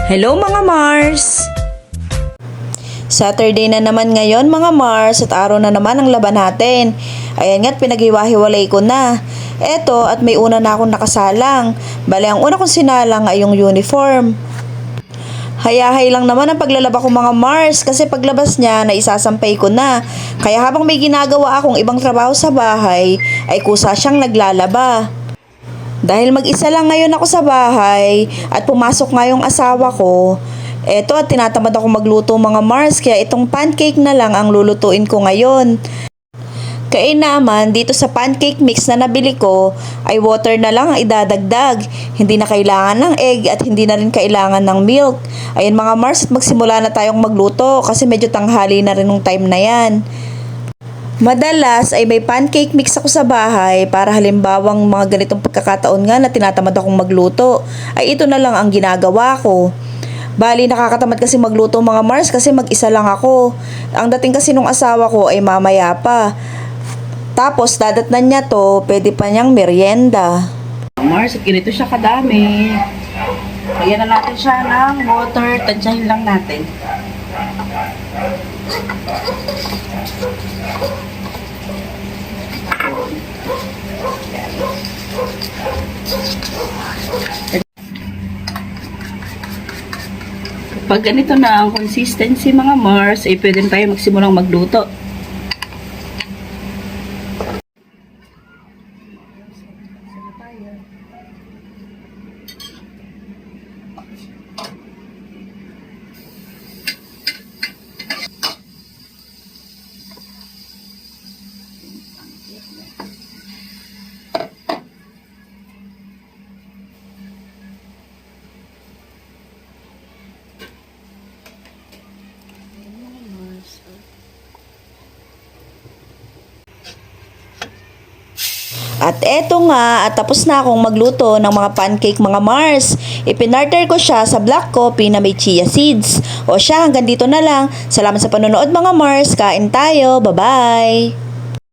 Hello mga Mars! Saturday na naman ngayon mga Mars at araw na naman ang laban natin. Ayan nga't pinaghiwa-hiwalay ko na. Eto at may una na akong nakasalang. Bale ang una kong sinalang ay yung uniform. Hayahay lang naman ang paglalaba ko mga Mars kasi paglabas niya na isasampay ko na. Kaya habang may ginagawa akong ibang trabaho sa bahay ay kusa siyang naglalaba. Dahil mag-isa lang ngayon ako sa bahay at pumasok nga yung asawa ko, eto at tinatamad ako magluto mga Mars kaya itong pancake na lang ang lulutuin ko ngayon. Kaya naman dito sa pancake mix na nabili ko ay water na lang ang idadagdag. Hindi na kailangan ng egg at hindi na rin kailangan ng milk. Ayun mga Mars at magsimula na tayong magluto kasi medyo tanghali na rin ng time na yan. Madalas ay may pancake mix ako sa bahay para halimbawang mga ganitong pagkakataon nga na tinatamad akong magluto, ay ito na lang ang ginagawa ko. Bali nakakatamad kasi magluto mga Mars kasi mag-isa lang ako. Ang dating kasi nung asawa ko ay mamaya pa. Tapos dadatnan niya to, pwede pa niyang merienda. Mars, at ganito siya kadami. Kaya na natin siya ng water, tansyahin lang natin. Pag ganito na ang consistency mga Mars, ay pwede tayo magsimulang magluto. At eto nga, at tapos na akong magluto ng mga pancake mga Mars. Ipinarter ko siya sa black coffee na may chia seeds. O siya, hanggang dito na lang. Salamat sa panonood mga Mars. Kain tayo. Bye-bye!